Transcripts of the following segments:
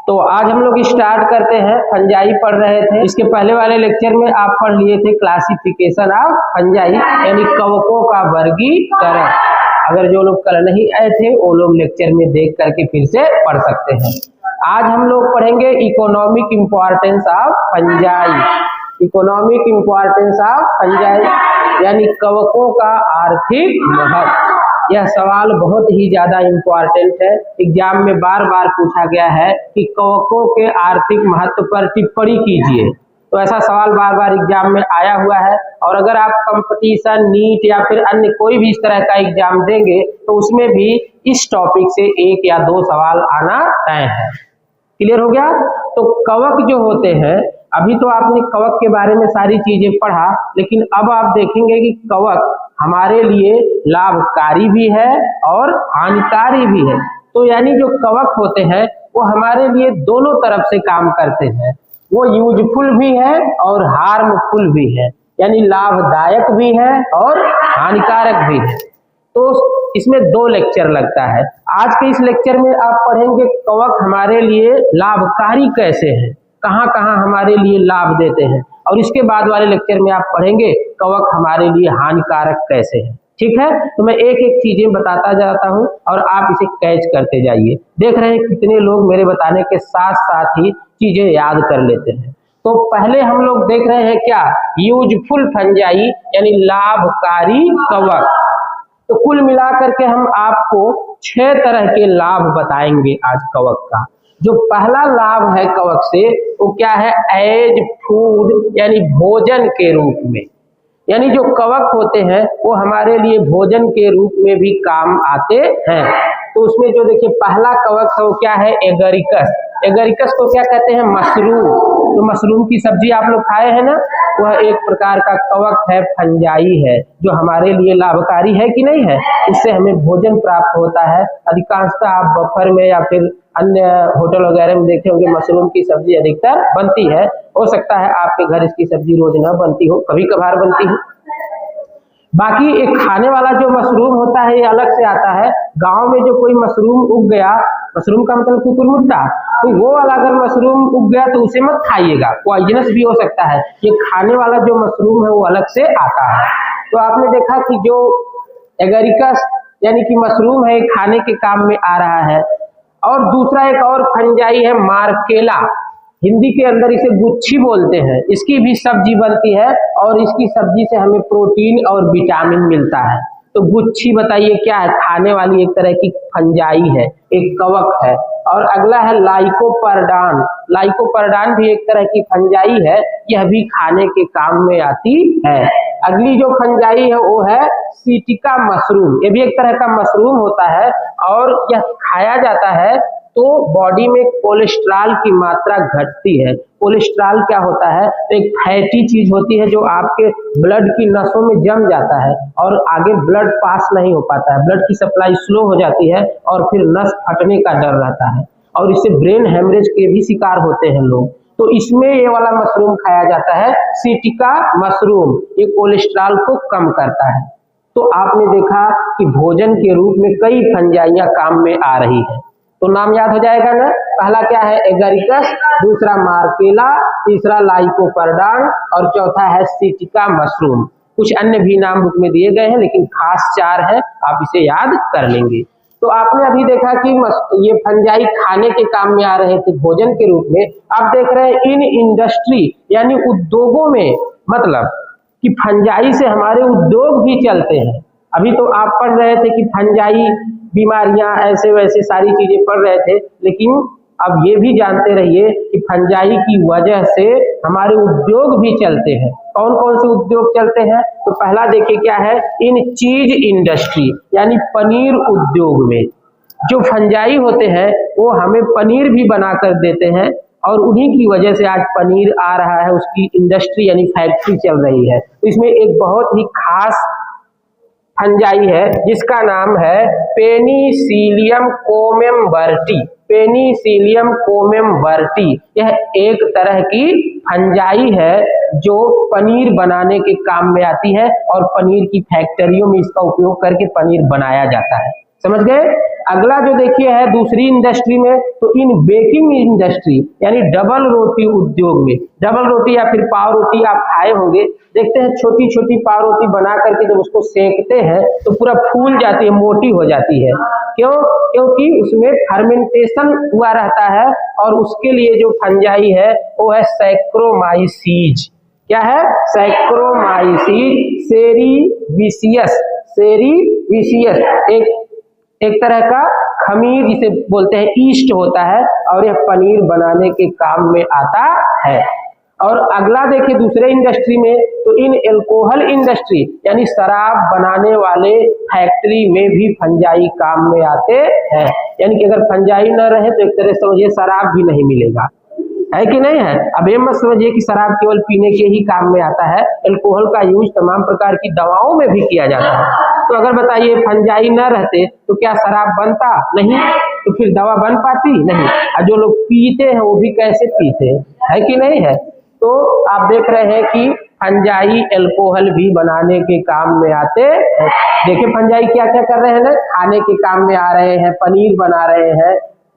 तो आज हम लोग स्टार्ट करते हैं। फंजाई पढ़ रहे थे, इसके पहले वाले लेक्चर में आप पढ़ लिए थे क्लासिफिकेशन ऑफ फंजाई यानी कवकों का वर्गीकरण। अगर जो लोग कल नहीं आए थे वो लोग लेक्चर में देख करके फिर से पढ़ सकते हैं। आज हम लोग पढ़ेंगे economic importance of fungi. Economic importance of fungi यानी कवकों का आर्थिक महत्व। यह सवाल बहुत ही ज्यादा इम्पोर्टेंट है, एग्जाम में बार बार पूछा गया है कि कवकों के आर्थिक महत्व पर टिप्पणी कीजिए। तो ऐसा सवाल बार बार एग्जाम में आया हुआ है और अगर आप कंपटीशन, नीट या फिर अन्य कोई भी इस तरह का एग्जाम देंगे तो उसमें भी इस टॉपिक से 1 या 2 सवाल आना तय है। क्लियर हो गया? तो कवक जो होते हैं, अभी तो आपने कवक के बारे में सारी चीजें पढ़ा, लेकिन अब आप देखेंगे कि कवक हमारे लिए लाभकारी भी है और हानिकारी भी है। तो यानी जो कवक होते हैं वो हमारे लिए दोनों तरफ से काम करते हैं। वो यूजफुल भी है और हार्मफुल भी है, यानी लाभदायक भी है और हानिकारक भी है। तो इसमें 2 लेक्चर लगता है। आज के इस लेक्चर में आप पढ़ेंगे कवक हमारे लिए लाभकारी कैसे हैं, कहाँ कहाँ हमारे लिए लाभ देते हैं, और इसके बाद वाले लेक्चर में आप पढ़ेंगे कवक हमारे लिए हानिकारक कैसे हैं। ठीक है? तो मैं एक एक चीजें बताता जाता हूं और आप इसे कैच करते जाइए। देख रहे हैं कितने लोग मेरे बताने के साथ साथ ही चीजें याद कर लेते हैं। तो पहले हम लोग देख रहे हैं क्या, यूजफुल फंजाई यानी लाभकारी कवक। तो कुल मिलाकर के हम आपको 6 तरह के लाभ बताएंगे आज कवक का। जो पहला लाभ है कवक से वो क्या है, एज फूड यानी भोजन के रूप में। यानी जो कवक होते हैं वो हमारे लिए भोजन के रूप में भी काम आते हैं। तो उसमें जो देखिए पहला कवक है वो क्या है, एगरिकस। एगरिकस को क्या कहते हैं, मशरूम। तो मशरूम की सब्जी आप लोग खाए हैं ना, वह एक प्रकार का कवक है, फंजाई है, जो हमारे लिए लाभकारी है कि नहीं है। इससे हमें भोजन प्राप्त होता है। अधिकांशतः आप बफर में या फिर अन्य होटल वगैरह में देखे होंगे मशरूम की सब्जी अधिकतर बनती है। हो सकता है आपके घर इसकी सब्जी रोज ना बनती हो, कभी कभार बनती हो। बाकी एक खाने वाला जो मशरूम होता है ये अलग से आता है। गांव में जो कोई मशरूम उग गया, मशरूम का मतलब कुकुरमुट्टा, तो वो वाला अगर मशरूम उग गया तो उसे मत खाइएगा, पॉइजनस भी हो सकता है। ये खाने वाला जो मशरूम है वो अलग से आता है। तो आपने देखा कि जो एगरिकस यानी कि मशरूम है खाने के काम में आ रहा है। और दूसरा एक और फंजाई है मार्केला, हिंदी के अंदर इसे गुच्छी बोलते हैं। इसकी भी सब्जी बनती है और इसकी सब्जी से हमें प्रोटीन और विटामिन मिलता है। तो गुच्छी बताइए क्या है, खाने वाली एक तरह की फंजाई है, एक कवक है। और अगला है लाइकोपर्डान। लाइकोपर्डान भी एक तरह की फंजाई है, यह भी खाने के काम में आती है। अगली जो फंजाई है वो है सिटिका मशरूम। ये भी एक तरह का मशरूम होता है और यह खाया जाता है तो बॉडी में कोलेस्ट्रॉल की मात्रा घटती है। कोलेस्ट्रॉल क्या होता है, एक फैटी चीज होती है जो आपके ब्लड की नसों में जम जाता है और आगे ब्लड पास नहीं हो पाता है, ब्लड की सप्लाई स्लो हो जाती है और फिर नस फटने का डर रहता है और इससे ब्रेन हेमरेज के भी शिकार होते हैं लोग। तो इसमें ये वाला मशरूम खाया जाता है, सिटिका मशरूम। ये कोलेस्ट्रॉल को कम करता है। तो आपने देखा कि भोजन के रूप में कई फंजाइयां काम में आ रही है। तो नाम याद हो जाएगा ना, पहला क्या है एगरिकस, दूसरा मार्केला, तीसरा लाइकोपर्डान और चौथा है सिटिका मशरूम। कुछ अन्य भी नाम बुक में दिए गए हैं लेकिन खास 4 है, आप इसे याद कर लेंगे। तो आपने अभी देखा कि ये फंजाई खाने के काम में आ रहे थे भोजन के रूप में। आप देख रहे हैं इन इंडस्ट्री यानी उद्योगों में, मतलब कि फंजाई से हमारे उद्योग भी चलते हैं। अभी तो आप पढ़ रहे थे कि फंजाई बीमारियां ऐसे वैसे सारी चीजें पढ़ रहे थे, लेकिन अब ये भी जानते रहिए कि फंजाई की वजह से हमारे उद्योग भी चलते हैं। कौन कौन से उद्योग चलते हैं? तो पहला देखिए क्या है, इन चीज इंडस्ट्री यानी पनीर उद्योग में जो फंजाई होते हैं वो हमें पनीर भी बनाकर देते हैं और उन्हीं की वजह से आज पनीर आ रहा है, उसकी इंडस्ट्री यानी फैक्ट्री चल रही है। तो इसमें एक बहुत ही खास फंजाई है जिसका नाम है पेनिसिलियम कोमेम्बर्टी। पेनिसिलियम कोमेम्बर्टी यह एक तरह की फंजाई है जो पनीर बनाने के काम में आती है और पनीर की फैक्ट्रियों में इसका उपयोग करके पनीर बनाया जाता है। समझ गए। अगला जो देखिए है दूसरी इंडस्ट्री में, तो इन बेकिंग इंडस्ट्री यानी डबल रोटी उद्योग में, डबल रोटी या फिर पाव रोटी आप खाए होंगे, देखते हैं छोटी छोटी पाव रोटी बना करके जब उसको सेकते हैं तो पूरा फूल जाती है, मोटी हो जाती है। क्यों? क्योंकि उसमें फर्मेंटेशन हुआ रहता है और उसके लिए जो फंजाई है वो है सैक्रोमाइसीज। क्या है? सैक्रोमाइसीज सेरीविशियस। सेरीविशियस एक तरह का खमीर जिसे बोलते हैं, ईस्ट होता है और यह पनीर बनाने के काम में आता है। और अगला देखिए दूसरे इंडस्ट्री में, तो इन एल्कोहल इंडस्ट्री यानी शराब बनाने वाले फैक्ट्री में भी फंजाई काम में आते हैं। यानी कि अगर फंजाई न रहे तो एक तरह से समझिए शराब भी नहीं मिलेगा, है कि नहीं है। अब ये मत समझिए कि शराब केवल पीने के ही काम में आता है, एल्कोहल का यूज तमाम प्रकार की दवाओं में भी किया जाता है। तो अगर बताइए फंजाई न रहते तो क्या शराब बनता? नहीं। तो फिर दवा बन पाती? नहीं। और जो लोग पीते हैं वो भी कैसे पीते, है कि नहीं है। तो आप देख रहे हैं कि फंजाई एल्कोहल भी बनाने के काम में आते हैं। देखिए फंजाई क्या क्या कर रहे हैं ना, खाने के काम में आ रहे हैं, पनीर बना रहे हैं,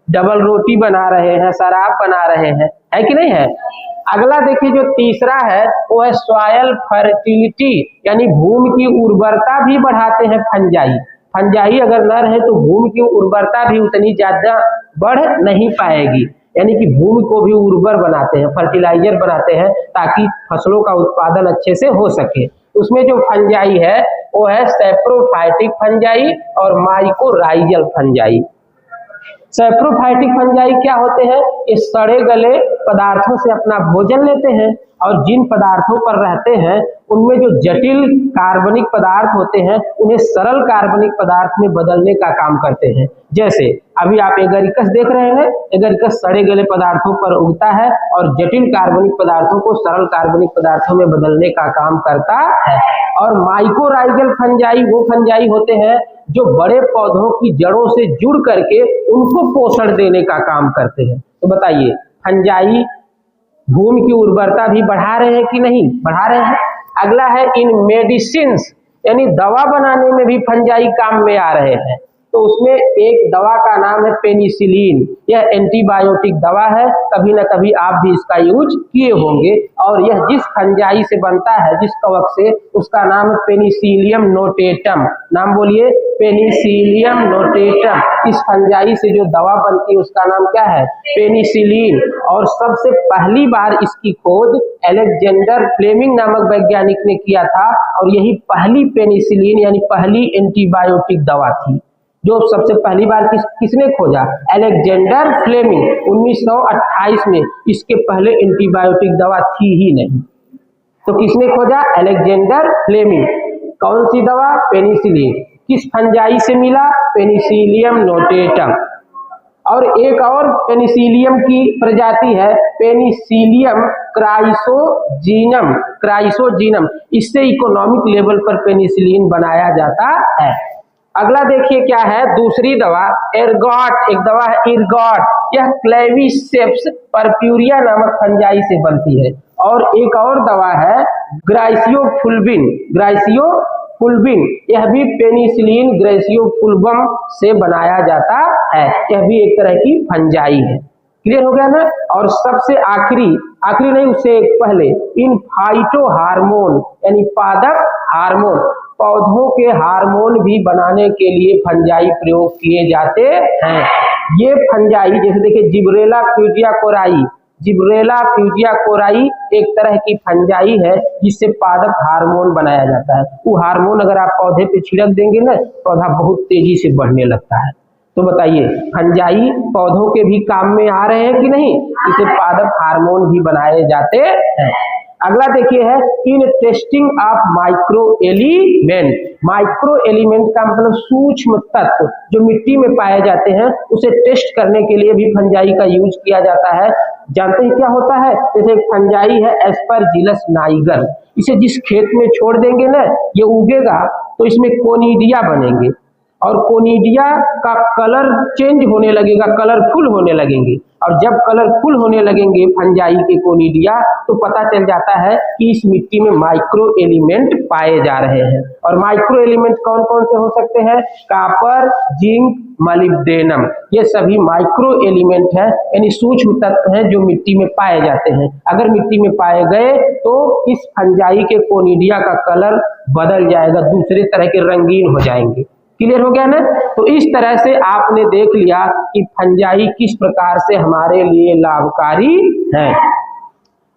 डबल रोटी बना रहे हैं, शराब बना रहे हैं, है कि नहीं है। अगला देखिए जो तीसरा है वो है सॉयल फर्टिलिटी यानी भूमि की उर्वरता भी बढ़ाते हैं फंजाई। फंजाई अगर न रहे तो भूमि की उर्वरता भी उतनी ज्यादा बढ़ नहीं पाएगी, यानी कि भूमि को भी उर्वर बनाते हैं, फर्टिलाइजर बनाते हैं ताकि फसलों का उत्पादन अच्छे से हो सके। उसमें जो फंजाई है वो है सैप्रोफाइटिक फंजाई और माइकोराइजल फंजाई। सैप्रोफाइटिक फंजाई क्या होते हैं? ये सड़े गले पदार्थों से अपना भोजन लेते हैं और जिन पदार्थों पर रहते हैं उनमें जो जटिल कार्बनिक पदार्थ होते हैं उन्हें सरल कार्बनिक पदार्थ में बदलने का काम करते हैं। जैसे अभी आप एगरिकस देख रहे हैं, एगरिकस सड़े गले पदार्थों पर उगता है और जटिल कार्बनिक पदार्थों को सरल कार्बनिक पदार्थों में बदलने का काम करता है। और माइकोराइजल फंजाई वो फंजाई होते हैं जो बड़े पौधों की जड़ों से जुड़ करके उनको पोषण देने का काम करते हैं। तो बताइए फंजाई भूमि की उर्वरता भी बढ़ा रहे हैं कि नहीं? बढ़ा रहे हैं। अगला है इन मेडिसिन्स यानी दवा बनाने में भी फंजाई काम में आ रहे हैं। तो उसमें एक दवा का नाम है पेनिसिलिन। यह एंटीबायोटिक दवा है, कभी ना कभी आप भी इसका यूज किए होंगे। और यह जिस फंजाई से बनता है, जिस कवक से, उसका नाम है पेनिसिलियम नोटेटम। नाम बोलिए, पेनिसिलियम नोटेटम। इस फंजाई से जो दवा बनती है उसका नाम क्या है? पेनिसिलिन। और सबसे पहली बार इसकी खोज अलेक्जेंडर फ्लेमिंग नामक वैज्ञानिक ने किया था और यही पहली पेनिसिलिन यानी पहली एंटीबायोटिक दवा थी जो सबसे पहली बार किसने खोजा? Alexander Fleming. 1928 में। इसके पहले एंटीबायोटिक दवा थी ही नहीं। तो किसने खोजा? Alexander Fleming. कौन सी दवा? पेनिसिलिन। किस फंजाई से मिला? Penicillium notatum. और एक और पेनिसिलियम की प्रजाति है पेनिसिलियम क्राइसोजीनम। क्राइसोजीनम इससे इकोनॉमिक लेवल पर पेनिसिलिन बनाया जाता है। अगला देखिए क्या है, दूसरी दवा एर्गॉट। एक दवा है इर्गॉट। यह क्लेविसेप्स परप्यूरिया नामक फंजाई से बनती है। और एक और दवा है ग्राइसियोफुल्विन। ग्राइसियोफुल्विन यह भी पेनिसिलिन ग्राइसियोफुल्वम से बनाया जाता है। यह भी एक तरह की फंजाई है। क्लियर हो गया ना। और सबसे आखिरी नहीं, उससे पहले इन फाइटो हार्मोन यानी पादप हार्मोन, पौधों के हार्मोन भी बनाने के लिए फंजाई प्रयोग किए जाते हैं। ये फंजाई जैसे देखिए Gibberella fuchsia Core i. Gibberella fuchsia Core i एक तरह की फंजाई है जिससे पादप हार्मोन बनाया जाता है। वो हार्मोन अगर आप पौधे पे छिड़क देंगे ना, पौधा बहुत तेजी से बढ़ने लगता है। तो बताइए फंजाई पौधों के भी काम में आ रहे हैं कि नहीं? इसे पादप हार्मोन भी बनाए जाते हैं। अगला देखिए है in testing of micro element. Micro element का मतलब सूक्ष्म तत्व जो मिट्टी में पाए जाते हैं, उसे टेस्ट करने के लिए भी फंजाई का यूज किया जाता है। जानते हैं क्या होता है? जैसे फंजाई है एस्परजिलस नाइगर। इसे जिस खेत में छोड़ देंगे ना, ये उगेगा तो इसमें कोनिडिया बनेंगे। और कोनिडिया का कलर चेंज होने लगेगा, कलरफुल होने लगेंगे। और जब कलरफुल होने लगेंगे फंजाई के कोनिडिया, तो पता चल जाता है कि इस मिट्टी में माइक्रो एलिमेंट पाए जा रहे हैं। और माइक्रो एलिमेंट कौन कौन से हो सकते हैं? कॉपर, जिंक, मॉलिब्डेनम, ये सभी माइक्रो एलिमेंट हैं, यानी सूक्ष्म तत्व हैं जो मिट्टी में पाए जाते हैं। अगर मिट्टी में पाए गए तो इस फंजाई के कोनिडिया का कलर बदल जाएगा, दूसरे तरह के रंगीन हो जाएंगे। क्लियर हो गया ना? तो इस तरह से आपने देख लिया कि फंजाई किस प्रकार से हमारे लिए लाभकारी है।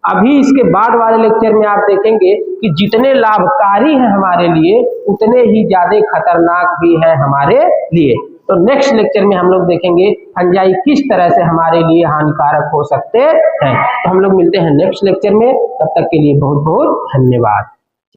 अभी इसके बाद वाले लेक्चर में आप देखेंगे कि जितने लाभकारी हैं हमारे लिए, उतने ही ज्यादा खतरनाक भी हैं हमारे लिए। तो नेक्स्ट लेक्चर में हम लोग देखेंगे फंजाई किस तरह से हमारे लिए हानिकारक हो सकते हैं। तो हम लोग मिलते हैं नेक्स्ट लेक्चर में, तब तक के लिए बहुत बहुत धन्यवाद।